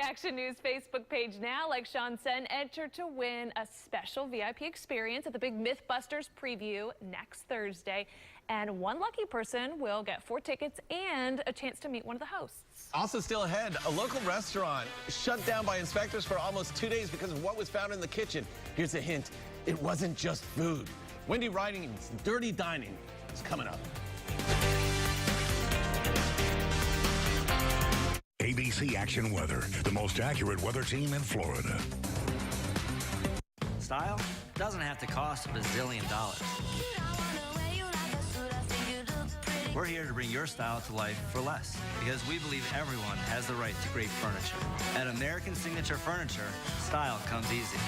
Action News Facebook page now. Like Sean said, enter to win a special VIP experience at the big MythBusters preview next Thursday. And one lucky person will get 4 tickets and a chance to meet one of the hosts. Also still ahead, a local restaurant shut down by inspectors for almost 2 days because of what was found in the kitchen. Here's a hint. It wasn't just food. Wendy Riding's Dirty Dining is coming up. ABC Action Weather, the most accurate weather team in Florida. Style doesn't have to cost $1 bazillion. We're here to bring your style to life for less, because we believe everyone has the right to great furniture. At American Signature Furniture, style comes easy.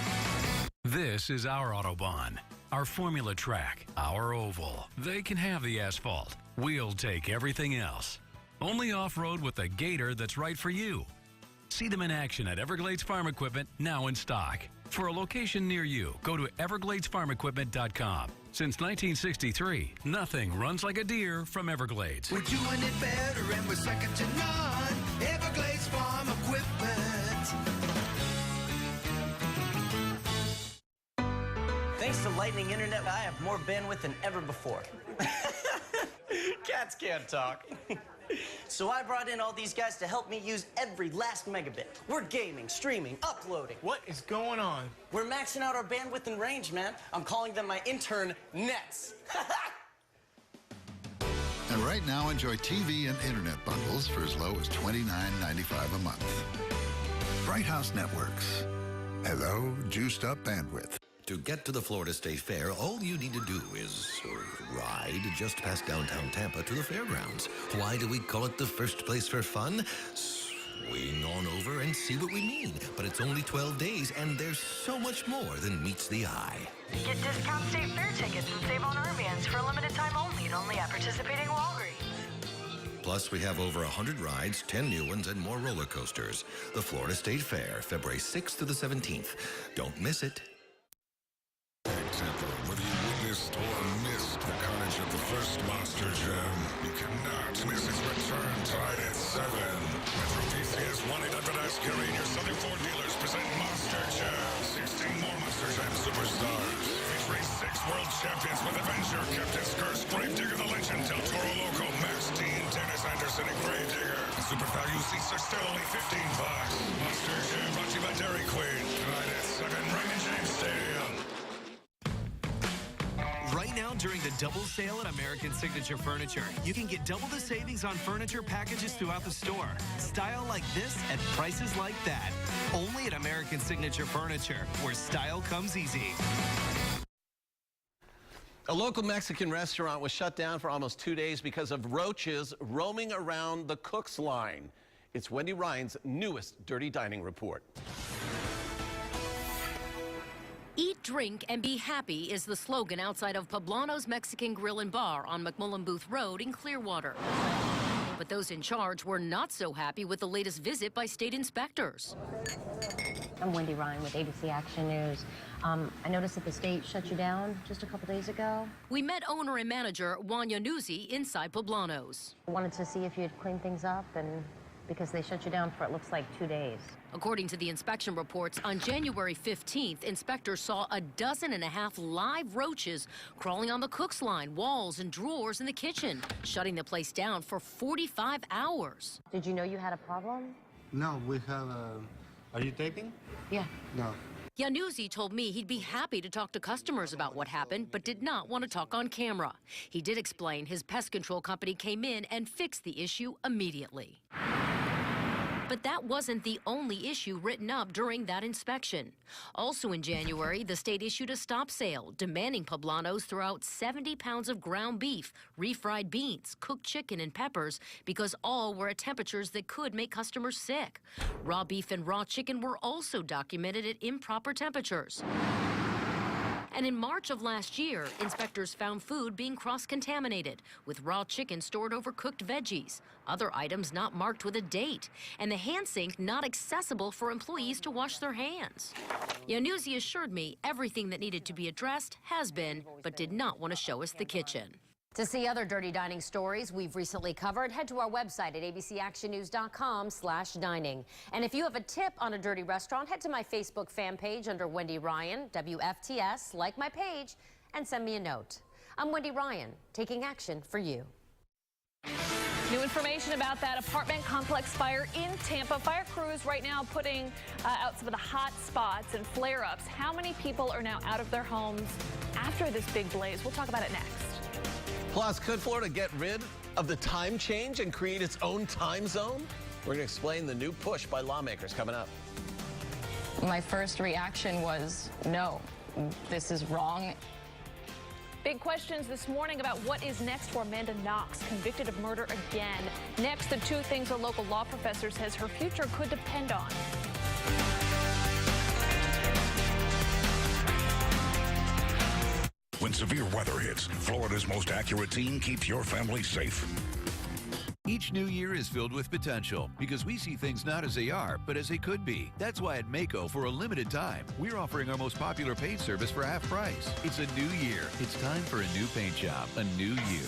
This is our Autobahn, our Formula Track, our oval. They can have the asphalt. We'll take everything else. Only off-road with a Gator that's right for you. See them in action at Everglades Farm Equipment, now in stock. For a location near you, go to evergladesfarmequipment.com. Since 1963, nothing runs like a deer from Everglades. We're doing it better and we're second to none. Everglades Farm Equipment. Thanks to Lightning Internet, I have more bandwidth than ever before. Cats can't talk. So I brought in all these guys to help me use every last megabit. We're gaming, streaming, uploading. What is going on? We're maxing out our bandwidth and range, man. I'm calling them my intern nets. And right now, enjoy TV and internet bundles for as low as $29.95 a month. Bright House Networks. Hello, juiced up bandwidth. To get to the Florida State Fair, all you need to do is ride just past downtown Tampa to the fairgrounds. Why do we call it the first place for fun? Swing on over and see what we mean. But it's only 12 days, and there's so much more than meets the eye. Get discount state fair tickets and save on armbands for a limited time only at participating Walgreens. Plus, we have over 100 rides, 10 new ones, and more roller coasters. The Florida State Fair, February 6th to the 17th. Don't miss it. Whether you witnessed or missed the carnage at the first Monster Jam, you cannot miss its return tonight at 7. Metro PCS wanted advertised carrying your Southern Ford dealers present Monster Jam. 16 more Monster Jam superstars, featuring 6 world champions with Avenger, Captain Curse, Gravedigger the Legend, Del Toro Loco, Max Dean, Dennis Anderson, and Gravedigger. Super value seats are still only $15. Monster Jam brought to you by Dairy Queen. Tonight at 7, Raymond James Stadium. Right now, during the double sale at American Signature Furniture, you can get double the savings on furniture packages throughout the store. Style like this at prices like that. Only at American Signature Furniture, where style comes easy. A local Mexican restaurant was shut down for almost 2 days because of roaches roaming around the cook's line. It's Wendy Ryan's newest Dirty Dining report. Eat, drink, and be happy is the slogan outside of Poblano's Mexican Grill and Bar on McMullen Booth Road in Clearwater. But those in charge were not so happy with the latest visit by state inspectors. I'm Wendy Ryan with ABC Action News. I noticed that the state shut you down just a couple days ago. We met owner and manager Juan Yanuzzi inside Poblano's. I wanted to see if you had cleaned things up, and because they shut you down for, it looks like, 2 days. According to the inspection reports, on January 15th, inspectors saw 12.5 live roaches crawling on the cook's line, walls, and drawers in the kitchen, shutting the place down for 45 hours. Did you know you had a problem? No, we have Are you taping? Yeah. No. Yanuzzi told me he'd be happy to talk to customers about what happened, but did not want to talk on camera. He did explain his pest control company came in and fixed the issue immediately. But that wasn't the only issue written up during that inspection. Also in January, the state issued a stop sale, demanding Poblanos throw out 70 pounds of ground beef, refried beans, cooked chicken, and peppers because all were at temperatures that could make customers sick. Raw beef and raw chicken were also documented at improper temperatures. And in March of last year, inspectors found food being cross-contaminated, with raw chicken stored over cooked veggies, other items not marked with a date, and the hand sink not accessible for employees to wash their hands. Yanuzzi assured me everything that needed to be addressed has been, but did not want to show us the kitchen. To see other dirty dining stories we've recently covered, head to our website at abcactionnews.com/dining. And if you have a tip on a dirty restaurant, head to my Facebook fan page under Wendy Ryan, WFTS, like my page, and send me a note. I'm Wendy Ryan, taking action for you. New information about that apartment complex fire in Tampa. Fire crews right now putting out some of the hot spots and flare-ups. How many people are now out of their homes after this big blaze? We'll talk about it next. Plus, could Florida get rid of the time change and create its own time zone? We're going to explain the new push by lawmakers coming up. My first reaction was, no, this is wrong. Big questions this morning about what is next for Amanda Knox, convicted of murder again. Next, the two things a local law professor says her future could depend on. When severe weather hits, Florida's most accurate team keeps your family safe. Each new year is filled with potential because we see things not as they are, but as they could be. That's why at Maaco, for a limited time, we're offering our most popular paint service for half price. It's a new year. It's time for a new paint job, a new you.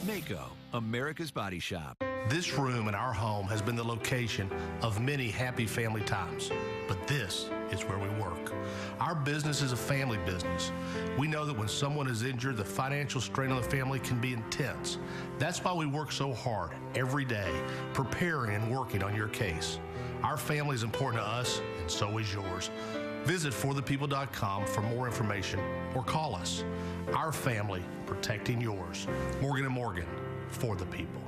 Maaco, America's Body Shop. This room in our home has been the location of many happy family times, but this is where we work. Our business is a family business. We know that when someone is injured, the financial strain on the family can be intense. That's why we work so hard every day, preparing and working on your case. Our family is important to us, and so is yours. Visit forthepeople.com for more information or call us. Our family, protecting yours. Morgan & Morgan, for the people.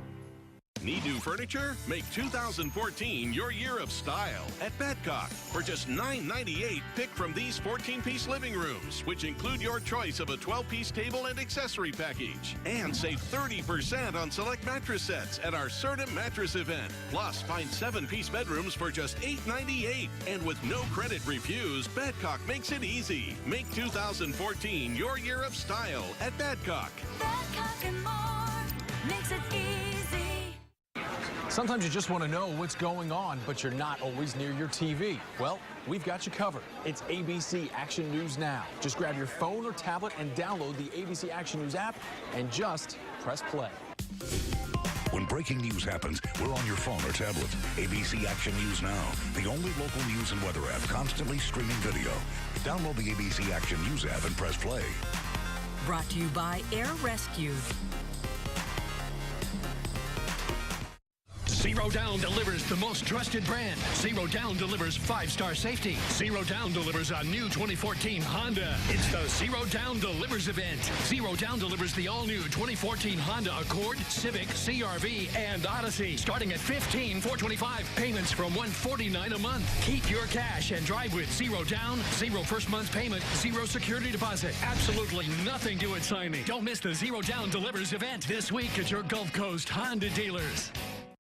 Need new furniture? Make 2014 your year of style at Badcock. For just $9.98, pick from these 14-piece living rooms, which include your choice of a 12-piece table and accessory package. And save 30% on select mattress sets at our Certain Mattress event. Plus, find 7-piece bedrooms for just $8.98. And with no credit refused, Badcock makes it easy. Make 2014 your year of style at Badcock. Badcock and more makes it easy. Sometimes you just want to know what's going on, but you're not always near your TV. Well, we've got you covered. It's ABC Action News Now. Just grab your phone or tablet and download the ABC Action News app and just press play. When breaking news happens, we're on your phone or tablet. ABC Action News Now, the only local news and weather app constantly streaming video. Download the ABC Action News app and press play. Brought to you by Air Rescue. Zero Down delivers the most trusted brand. Zero Down delivers 5-star safety. Zero Down delivers a new 2014 Honda. It's the Zero Down Delivers event. Zero Down delivers the all-new 2014 Honda Accord, Civic, CR-V, and Odyssey. Starting at $15,425. Payments from $149 a month. Keep your cash and drive with Zero Down, zero first month payment, zero security deposit. Absolutely nothing due at signing. Don't miss the Zero Down Delivers event this week at your Gulf Coast Honda dealers.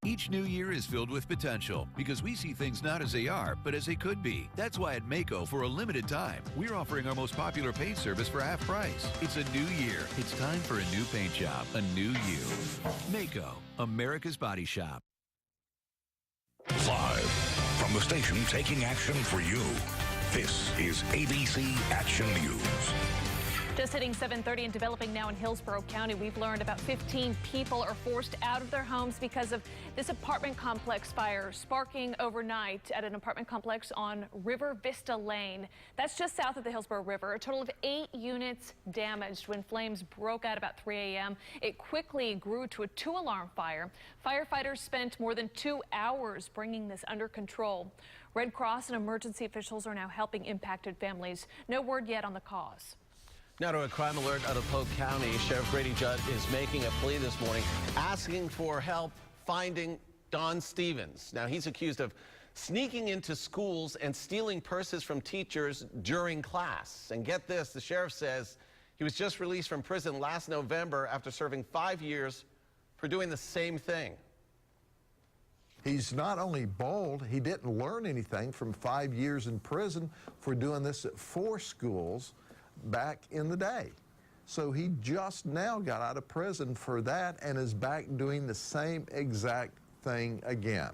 Each new year is filled with potential because we see things not as they are, but as they could be. That's why at Maaco, for a limited time, we're offering our most popular paint service for half price. It's a new year. It's time for a new paint job, a new you. Maaco, America's Body Shop. Live from the station taking action for you, this is ABC Action News. Just hitting 7:30 and developing now in Hillsborough County. We've learned about 15 people are forced out of their homes because of this apartment complex fire sparking overnight at an apartment complex on River Vista Lane. That's just south of the Hillsborough River. A total of 8 units damaged when flames broke out about 3 a.m. It quickly grew to a 2-alarm fire. Firefighters spent more than 2 hours bringing this under control. Red Cross and emergency officials are now helping impacted families. No word yet on the cause. Now to a crime alert out of Polk County. Sheriff Grady Judd is making a plea this morning, asking for help finding Don Stevens. Now, he's accused of sneaking into schools and stealing purses from teachers during class. And get this, the sheriff says he was just released from prison last November after serving 5 years for doing the same thing. He's not only bold, he didn't learn anything from 5 years in prison for doing this at 4 schools back in the day. So he just now got out of prison for that and is back doing the same exact thing again.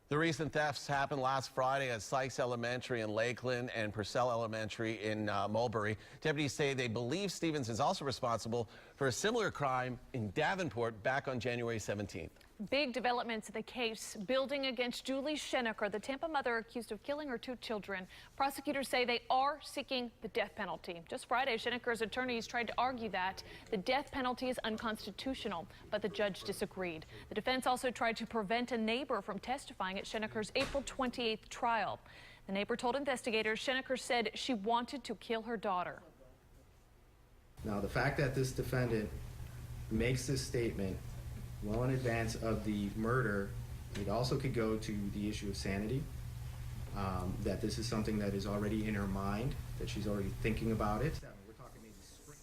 The recent thefts happened last Friday at Sykes Elementary in Lakeland and Purcell Elementary in Mulberry. Deputies say they believe Stevens is also responsible for a similar crime in Davenport back on January 17th. Big developments in the case building against Julie Schenecker, the Tampa mother accused of killing her 2 children. Prosecutors say they are seeking the death penalty. Just Friday, Schenecker's attorneys tried to argue that the death penalty is unconstitutional, but the judge disagreed. The defense also tried to prevent a neighbor from testifying at Schenecker's April 28th trial. The neighbor told investigators Schenecker said she wanted to kill her daughter. Now, the fact that this defendant makes this statement well in advance of the murder, it also could go to the issue of sanity, that this is something that is already in her mind, that she's already thinking about it.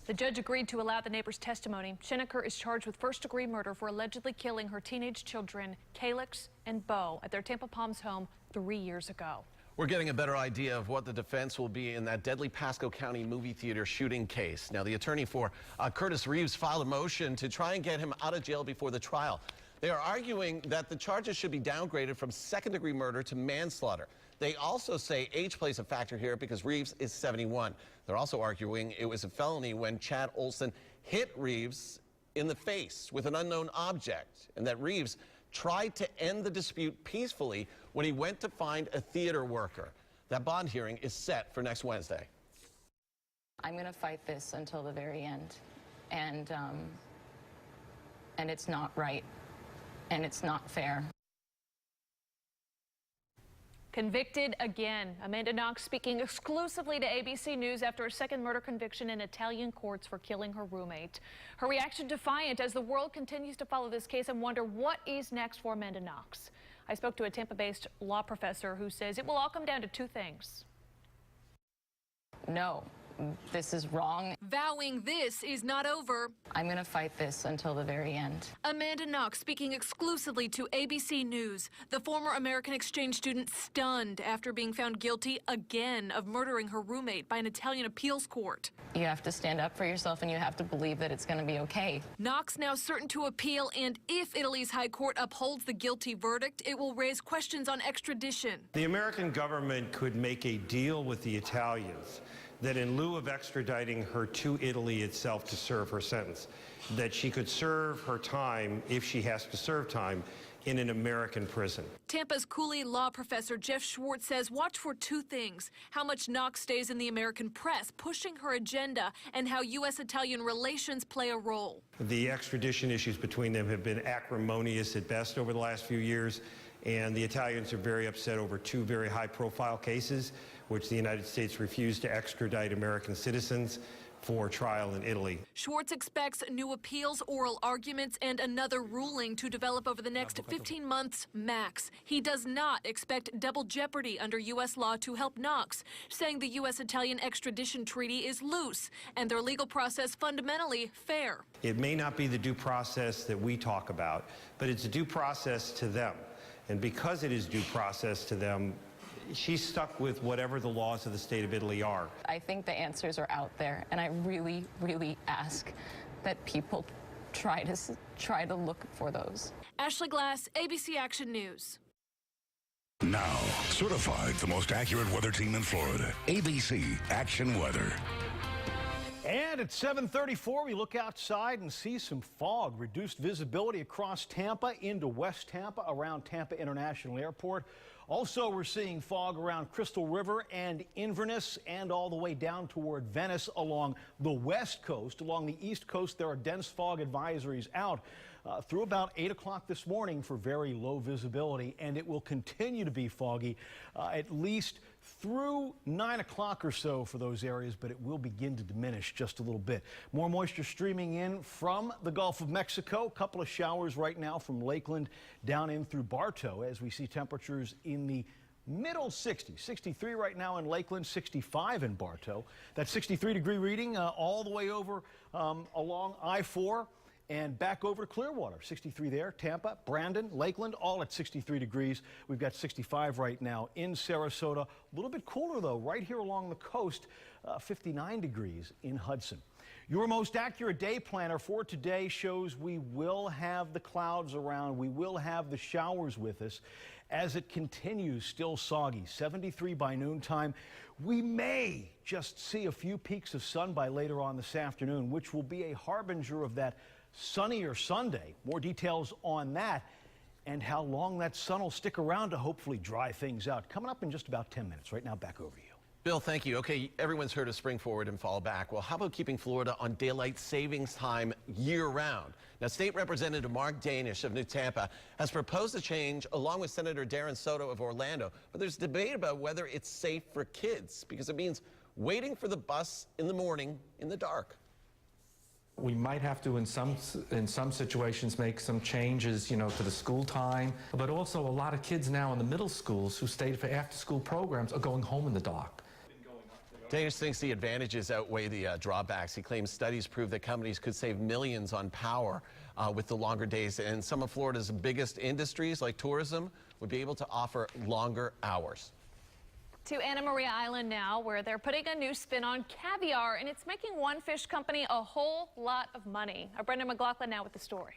The judge agreed to allow the neighbor's testimony. Schenecker is charged with first-degree murder for allegedly killing her teenage children, Calix and Bo, at their Tampa Palms home 3 years ago. We're getting a better idea of what the defense will be in that deadly Pasco County movie theater shooting case. Now, the attorney for Curtis Reeves filed a motion to try and get him out of jail before the trial. They are arguing that the charges should be downgraded from second-degree murder to manslaughter. They also say age plays a factor here because Reeves is 71. They're also arguing it was a felony when Chad Olson hit Reeves in the face with an unknown object, and that Reeves tried to end the dispute peacefully when he went to find a theater worker. That bond hearing is set for next Wednesday. I'm going to fight this until the very end, and it's not right, and it's not fair. Convicted again. Amanda Knox speaking exclusively to ABC News after a second murder conviction in Italian courts for killing her roommate. Her reaction defiant as the world continues to follow this case and wonder what is next for Amanda Knox. I spoke to a Tampa-based law professor who says it will all come down to 2 things. No, this is wrong. Vowing this is not over. I'm going to fight this until the very end. Amanda Knox speaking exclusively to ABC News. The former American exchange student stunned after being found guilty again of murdering her roommate by an Italian appeals court. You have to stand up for yourself, and you have to believe that it's going to be okay. Knox now certain to appeal, and if Italy's high court upholds the guilty verdict, it will raise questions on extradition. The American government could make a deal with the Italians that in lieu of extraditing her to Italy itself to serve her sentence, that she could serve her time, if she has to serve time, in an American prison. Tampa's Cooley law professor Jeff Schwartz says watch for 2 things: how much Knox stays in the American press, pushing her agenda, and how U.S.-Italian relations play a role. The extradition issues between them have been acrimonious at best over the last few years, and the Italians are very upset over 2 very high-profile cases, which the United States refused to extradite American citizens for trial in Italy. Schwartz expects new appeals, oral arguments, and another ruling to develop over the next 15 months max. He does not expect double jeopardy under U.S. law to help Knox, saying the U.S.-Italian extradition treaty is loose and their legal process fundamentally fair. It may not be the due process that we talk about, but it's a due process to them. And because it is due process to them, she's stuck with whatever the laws of the state of Italy are. I think the answers are out there, and I really, really ask that people try to look for those. Ashley Glass, ABC Action News. Now, certified the most accurate weather team in Florida, ABC Action Weather. And at 7:34, we look outside and see some fog, reduced visibility across Tampa into West Tampa, around Tampa International Airport. Also, we're seeing fog around Crystal River and Inverness and all the way down toward Venice along the west coast. Along the east coast, there are dense fog advisories out through about 8 o'clock this morning for very low visibility, and it will continue to be foggy at least through 9 o'clock or so for those areas, but it will begin to diminish just a little bit. More moisture streaming in from the Gulf of Mexico. A couple of showers right now from Lakeland down in through Bartow as we see temperatures in the middle 60s. 63 right now in Lakeland, 65 in Bartow. That 63-degree reading all the way over along I-4. And back over to Clearwater, 63 there, Tampa, Brandon, Lakeland, all at 63 degrees. We've got 65 right now in Sarasota. A little bit cooler, though, right here along the coast, 59 degrees in Hudson. Your most accurate day planner for today shows we will have the clouds around. We will have the showers with us as it continues still soggy. 73 by noontime. We may just see a few peaks of sun by later on this afternoon, which will be a harbinger of that sunnier Sunday. More details on that and how long that sun will stick around to hopefully dry things out. Coming up in just about 10 minutes. Right now, back over to you. Bill, thank you. Okay, everyone's heard of spring forward and fall back. Well, how about keeping Florida on daylight savings time year-round? Now, State Representative Mark Danish of New Tampa has proposed a change along with Senator Darren Soto of Orlando. But there's debate about whether it's safe for kids because it means waiting for the bus in the morning in the dark. We might have to, in some situations, make some changes, to the school time. But also, a lot of kids now in the middle schools who stayed for after-school programs are going home in the dark. Danish thinks the advantages outweigh the drawbacks. He claims studies prove that companies could save millions on power with the longer days. And some of Florida's biggest industries, like tourism, would be able to offer longer hours. To Anna Maria Island now, where they're putting a new spin on caviar, and it's making one fish company a whole lot of money. Our Brendan McLaughlin now with the story.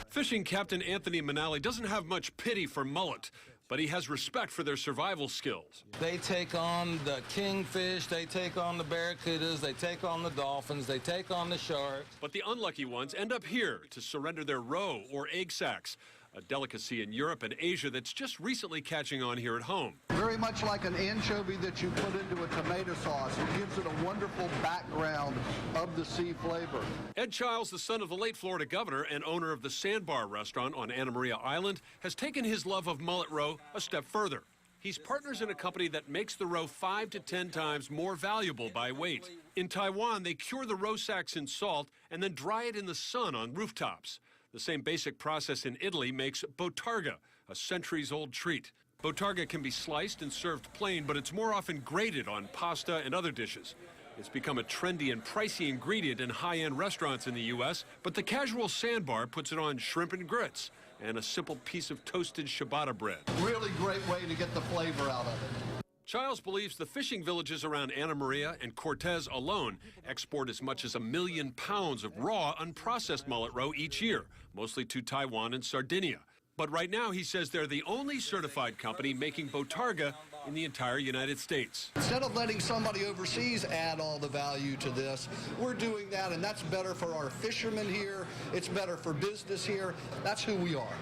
Fishing captain Anthony Manali doesn't have much pity for mullet, but he has respect for their survival skills. They take on the kingfish, they take on the barracudas, they take on the dolphins, they take on the sharks. But the unlucky ones end up here to surrender their roe or egg sacs, a delicacy in Europe and Asia that's just recently catching on here at home. Very much like an anchovy that you put into a tomato sauce. It gives it a wonderful background of the sea flavor. Ed Childs, the son of the late Florida governor and owner of the Sandbar restaurant on Anna Maria Island, has taken his love of mullet roe a step further. He's partners in a company that makes the roe 5 to 10 times more valuable by weight. In Taiwan, they cure the roe sacks in salt and then dry it in the sun on rooftops. The same basic process in Italy makes botarga, a centuries-old treat. Botarga can be sliced and served plain, but it's more often grated on pasta and other dishes. It's become a trendy and pricey ingredient in high-end restaurants in the U.S., but the casual sandbar puts it on shrimp and grits and a simple piece of toasted ciabatta bread. Really great way to get the flavor out of it. Childs believes the fishing villages around Anna Maria and Cortez alone export as much as 1 million pounds of raw, unprocessed mullet roe each year, mostly to Taiwan and Sardinia. But right now, he says they're the only certified company making botarga in the entire United States. Instead of letting somebody overseas add all the value to this, we're doing that, and that's better for our fishermen here. It's better for business here. That's who we are.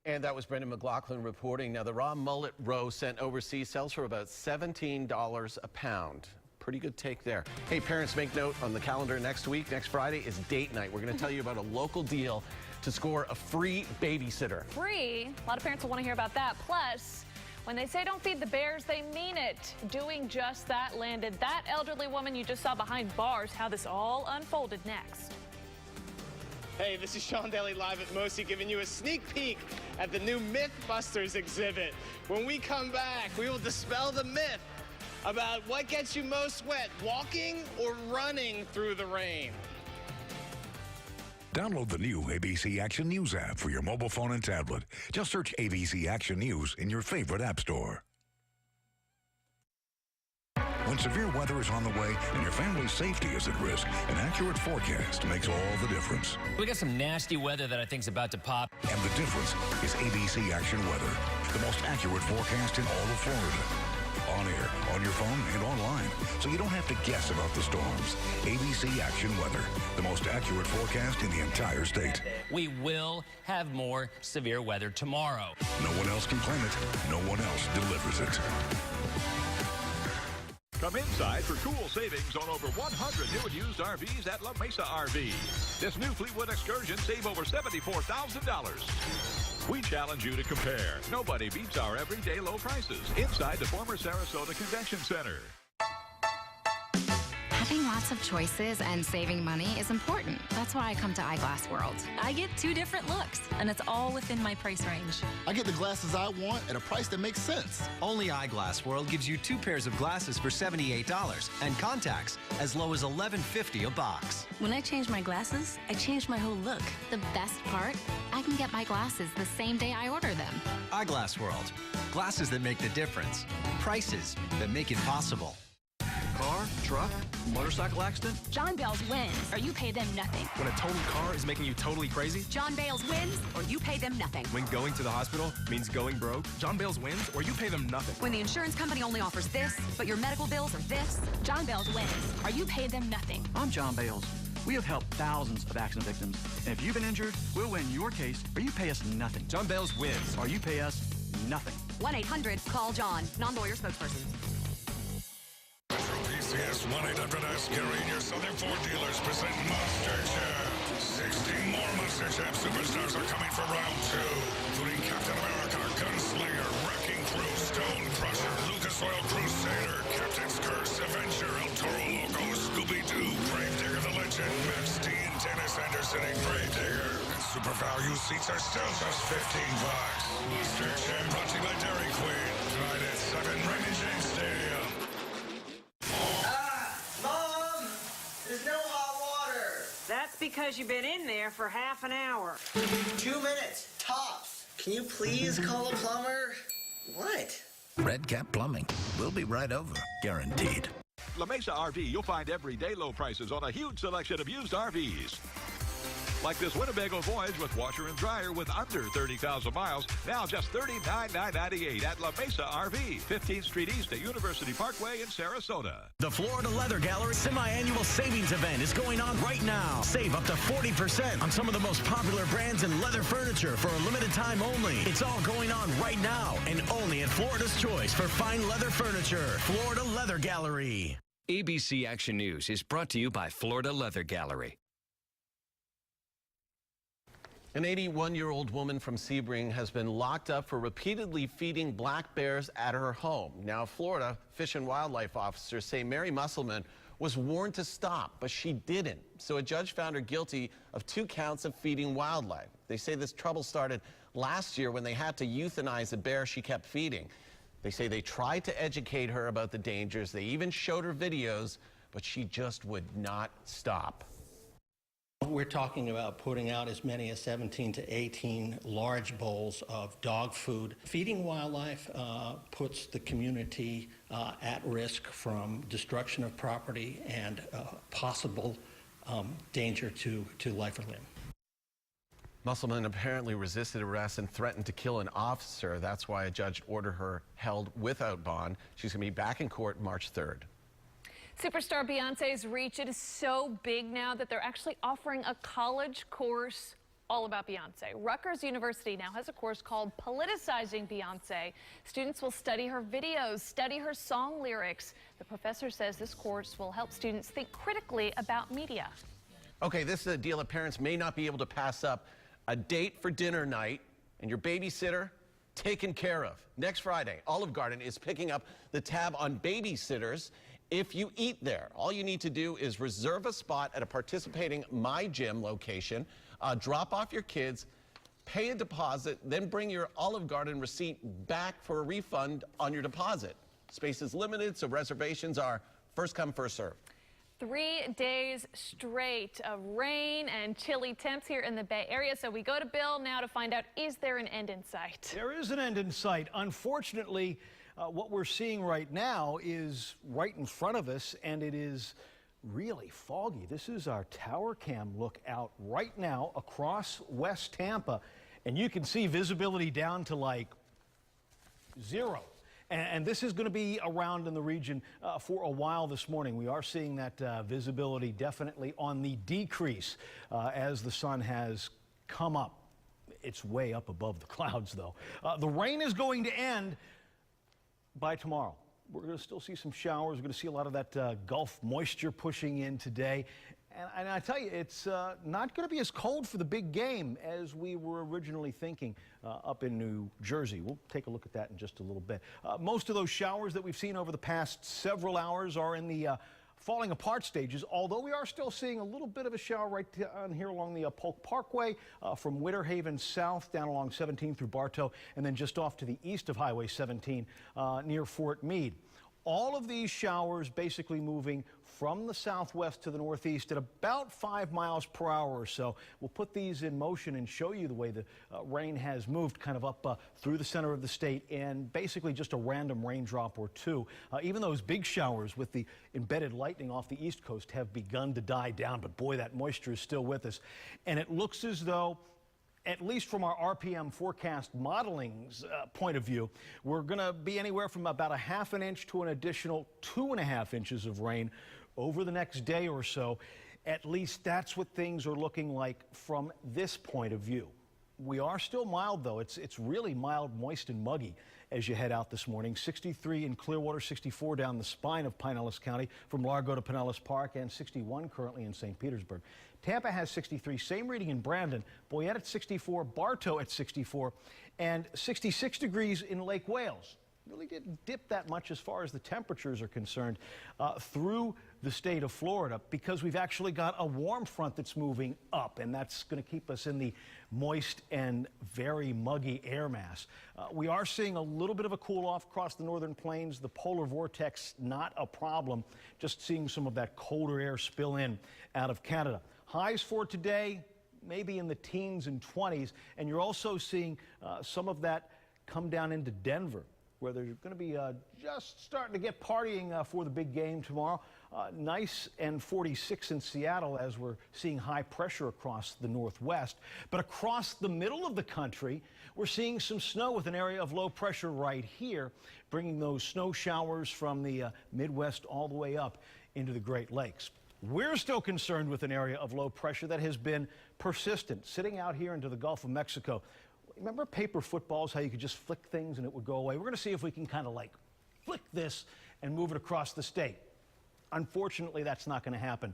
And that was Brendan McLaughlin reporting. Now, the raw mullet roe sent overseas sells for about $17 a pound. Pretty good take there. Hey, parents, make note on the calendar next week. Next Friday is date night. We're going to tell you about a local deal to score a free babysitter. Free? A lot of parents will want to hear about that. Plus, when they say don't feed the bears, they mean it. Doing just that landed that elderly woman you just saw behind bars. How this all unfolded next. Hey, this is Sean Daly live at MOSI giving you a sneak peek at the new MythBusters exhibit. When we come back, we will dispel the myth about what gets you most wet, walking or running through the rain. Download the new ABC Action News app for your mobile phone and tablet. Just search ABC Action News in your favorite app store. When severe weather is on the way and your family's safety is at risk, an accurate forecast makes all the difference. We got some nasty weather that I think's about to pop. And the difference is ABC Action Weather, the most accurate forecast in all of Florida. On air, on your phone, and online, so you don't have to guess about the storms. ABC Action Weather, the most accurate forecast in the entire state. We will have more severe weather tomorrow. No one else can claim it. No one else delivers it. Come inside for cool savings on over 100 new and used RVs at La Mesa RV. This new Fleetwood excursion save over $74,000. We challenge you to compare. Nobody beats our everyday low prices inside the former Sarasota Convention Center. Having lots of choices and saving money is important. That's why I come to Eyeglass World. I get 2 different looks, and it's all within my price range. I get the glasses I want at a price that makes sense. Only Eyeglass World gives you 2 pairs of glasses for $78 and contacts as low as $11.50 a box. When I change my glasses, I change my whole look. The best part? I can get my glasses the same day I order them. Eyeglass World. Glasses that make the difference. Prices that make it possible. Call car, truck, motorcycle accident? John Bales wins, or you pay them nothing. When a totaled car is making you totally crazy? John Bales wins, or you pay them nothing. When going to the hospital means going broke? John Bales wins, or you pay them nothing. When the insurance company only offers this, but your medical bills are this, John Bales wins, or you pay them nothing. I'm John Bales. We have helped thousands of accident victims. And if you've been injured, we'll win your case, or you pay us nothing. John Bales wins, or you pay us nothing. 1-800-CALL-JOHN, non-lawyer spokesperson. PCS 1-800-ASK-GARY and your Southern Ford dealers present MasterChef. 16 more MasterChef superstars are coming for round 2, including Captain America, Gunslinger, Wrecking Crew, Stone Crusher, Lucas Oil Crusader, Captain's Curse, Avenger, El Toro Loco, Scooby-Doo, Gravedigger the Legend, Max D, and Dennis Anderson and Gravedigger. And super value seats are still just $15. MasterChef brought to you by Dairy Queen. Tonight at 7 Raymond James Stadium. Mom! There's no hot water. That's because you've been in there for half an hour. 2 minutes, tops. Can you please call a plumber? What? Red Cap Plumbing. We'll be right over. Guaranteed. La Mesa RV, you'll find everyday low prices on a huge selection of used RVs. Like this Winnebago Voyage with washer and dryer with under 30,000 miles, now just $39,998 at La Mesa RV, 15th Street East at University Parkway in Sarasota. The Florida Leather Gallery semi-annual savings event is going on right now. Save up to 40% on some of the most popular brands in leather furniture for a limited time only. It's all going on right now and only at Florida's choice for fine leather furniture. Florida Leather Gallery. ABC Action News is brought to you by Florida Leather Gallery. An 81-year-old woman from Sebring has been locked up for repeatedly feeding black bears at her home. Now, Florida Fish and Wildlife officers say Mary Musselman was warned to stop, but she didn't. So a judge found her guilty of 2 counts of feeding wildlife. They say this trouble started last year when they had to euthanize a bear she kept feeding. They say they tried to educate her about the dangers. They even showed her videos, but she just would not stop. We're talking about putting out as many as 17 to 18 large bowls of dog food. Feeding wildlife puts the community at risk from destruction of property and possible danger to life or limb. Musselman apparently resisted arrest and threatened to kill an officer. That's why a judge ordered her held without bond. She's going to be back in court March 3rd. Superstar Beyonce's reach, it is so big now that they're actually offering a college course all about Beyonce. Rutgers University now has a course called Politicizing Beyonce. Students will study her videos, study her song lyrics. The professor says this course will help students think critically about media. Okay, this is a deal that parents may not be able to pass up. A date for dinner night and your babysitter taken care of. Next Friday, Olive Garden is picking up the tab on babysitters. If you eat there, all you need to do is reserve a spot at a participating My Gym location, drop off your kids, pay a deposit, then bring your Olive Garden receipt back for a refund on your deposit. Space is limited, so reservations are first come, first serve. 3 days straight of rain and chilly temps here in the Bay Area. So we go to Bill now to find out, is there an end in sight? There is an end in sight. Unfortunately, what we're seeing right now is right in front of us, and it is really foggy. This is our tower cam look out right now across West Tampa, and you can see visibility down to like 0. And this is going to be around in the region for a while this morning. We are seeing that visibility definitely on the decrease as the sun has come up. It's way up above the clouds, though. The rain is going to end by tomorrow. We're going to still see some showers. We're going to see a lot of that Gulf moisture pushing in today. And I tell you, it's not going to be as cold for the big game as we were originally thinking up in New Jersey. We'll take a look at that in just a little bit. Most of those showers that we've seen over the past several hours are in the falling apart stages, although we are still seeing a little bit of a shower right down here along the Polk Parkway from Winter Haven south down along 17 through Bartow, and then just off to the east of Highway 17 near Fort Meade. All of these showers basically moving from the southwest to the northeast at about 5 miles per hour or so. We'll put these in motion and show you the way the rain has moved kind of up through the center of the state, and basically just a random raindrop or two. Even those big showers with the embedded lightning off the east coast have begun to die down, but boy, that moisture is still with us. And it looks as though, at least from our RPM forecast modeling's point of view, we're going to be anywhere from about 1/2 inch to an additional 2.5 inches of rain over the next day or so. At least that's what things are looking like from this point of view. We are still mild, though. It's really mild, moist, and muggy as you head out this morning. 63 in Clearwater, 64 down the spine of Pinellas County from Largo to Pinellas Park, and 61 currently in St. Petersburg. Tampa has 63, same reading in Brandon, Boyette at 64, Bartow at 64, and 66 degrees in Lake Wales. Really didn't dip that much as far as the temperatures are concerned through the state of Florida, because we've actually got a warm front that's moving up, and that's going to keep us in the moist and very muggy air mass. We are seeing a little bit of a cool off across the northern plains. The polar vortex, not a problem, just seeing some of that colder air spill in out of Canada. Highs for today, maybe in the teens and 20s, and you're also seeing some of that come down into Denver, where they're going to be just starting to get partying for the big game tomorrow. Nice and 46 in Seattle as we're seeing high pressure across the northwest. But across the middle of the country, we're seeing some snow with an area of low pressure right here, bringing those snow showers from the Midwest all the way up into the Great Lakes. We're still concerned with an area of low pressure that has been persistent, sitting out here into the Gulf of Mexico. Remember paper footballs, how you could just flick things and it would go away? We're going to see if we can kind of like flick this and move it across the state. Unfortunately, that's not going to happen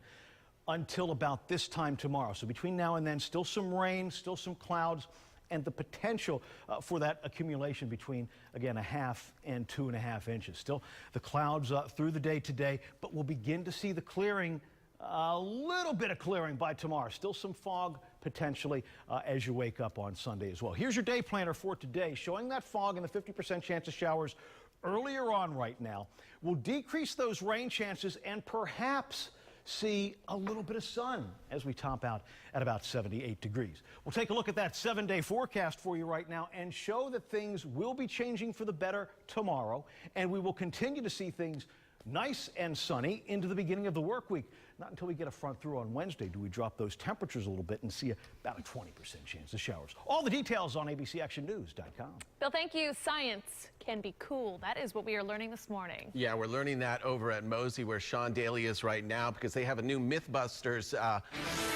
until about this time tomorrow. So between now and then, still some rain, still some clouds, and the potential for that accumulation between, again, 1/2 and 2.5 inches. Still the clouds through the day today, but we'll begin to see the clearing, a little bit of clearing by tomorrow. Still some fog potentially as you wake up on Sunday as well. Here's your day planner for today, showing that fog and the 50% chance of showers earlier on right now. We'll decrease those rain chances and perhaps see a little bit of sun as we top out at about 78 degrees. We'll take a look at that 7-day forecast for you right now and show that things will be changing for the better tomorrow, and we will continue to see things nice and sunny into the beginning of the work week. Not until we get a front through on Wednesday do we drop those temperatures a little bit and see about a 20% chance of showers. All the details on abcactionnews.com. Bill, thank you. Science can be cool. That is what we are learning this morning. Yeah, we're learning that over at MOSI, where Sean Daly is right now, because they have a new MythBusters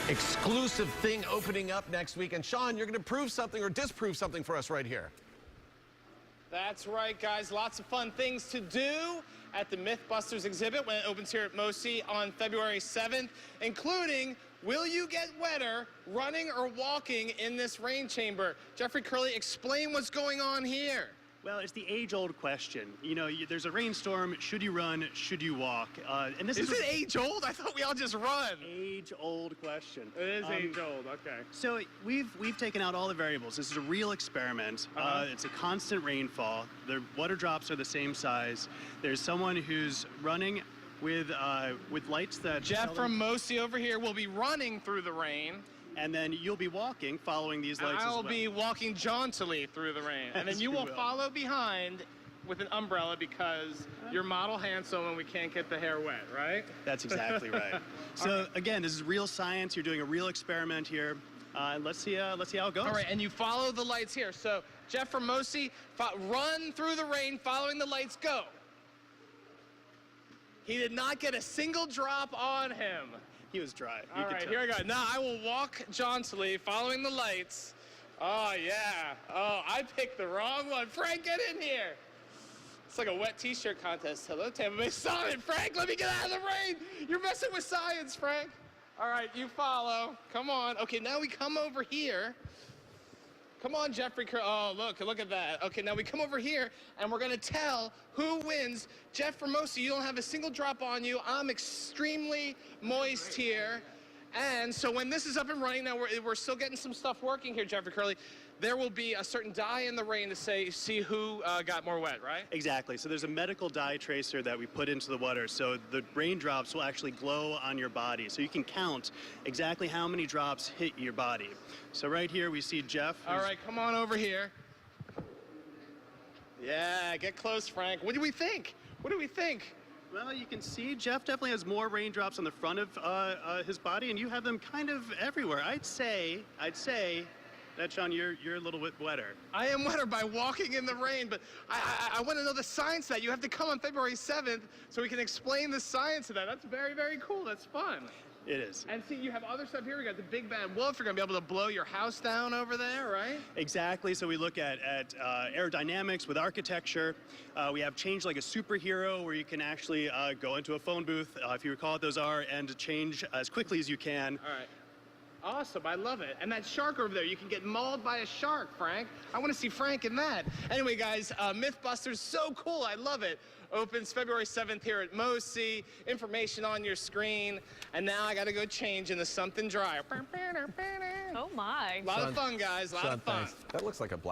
exclusive thing opening up next week. And Sean, you're going to prove something or disprove something for us right here. That's right, guys. Lots of fun things to do at the MythBusters exhibit when it opens here at MOSI on February 7th, including, will you get wetter running or walking in this rain chamber? Jeffrey Curley, explain what's going on here. Well, it's the age-old question. You know, there's a rainstorm. Should you run? Should you walk? And this is it age-old? I thought we all just run. Age-old question. It is age-old. Okay. So we've taken out all the variables. This is a real experiment. It's a constant rainfall. The water drops are the same size. There's someone who's running with lights that Jeff from MOSI over here will be running through the rain. And then you'll be walking, following these lights as well. I'll be walking jauntily through the rain. And then you will follow behind with an umbrella because you're model handsome and we can't get the hair wet, right? That's exactly right. So again, this is real science. You're doing a real experiment here. Let's see how it goes. All right, and you follow the lights here. So Jeff from MOSI, run through the rain, following the lights, go. He did not get a single drop on him. He was dry. All right, here I go. Now I will walk jauntily, following the lights. Oh, yeah. Oh, I picked the wrong one. Frank, get in here. It's like a wet t-shirt contest. Hello, Tampa Bay. Stop it, Frank. Let me get out of the rain. You're messing with science, Frank. All right, you follow. Come on. Okay, now we come over here. Come on, Jeffrey. Oh, look at that. Okay, now we come over here, and we're going to tell who wins. Jeff from MOSI, you don't have a single drop on you. I'm extremely moist here. And so when this is up and running, now we're still getting some stuff working here, Jeffrey Curley. there will be a certain dye in the rain to see who got more wet, right? Exactly. So there's a medical dye tracer that we put into the water, so the raindrops will actually glow on your body. So you can count exactly how many drops hit your body. So right here we see Jeff. All right, come on over here. Yeah, get close, Frank. What do we think? What do we think? Well, you can see Jeff definitely has more raindrops on the front of his body, and you have them kind of everywhere. I'd say that, Sean, you're a little bit wetter. I am wetter by walking in the rain, but I want to know the science of that. You have to come on February 7th so we can explain the science of that. That's very, very cool. That's fun. It is. And see, you have other stuff here. We got the Big Bad Wolf. You're going to be able to blow your house down over there, right? Exactly. So we look at aerodynamics with architecture. We have Change Like a Superhero, where you can actually go into a phone booth, if you recall what those are, and change as quickly as you can. All right. Awesome, I love it. And that shark over there, you can get mauled by a shark, Frank. I want to see Frank in that. Anyway, guys, MythBusters, so cool, I love it. Opens February 7th here at MOSI. Information on your screen. And now I got to go change into something drier. Oh, my. A lot of fun, guys, a lot of fun. That looks like a black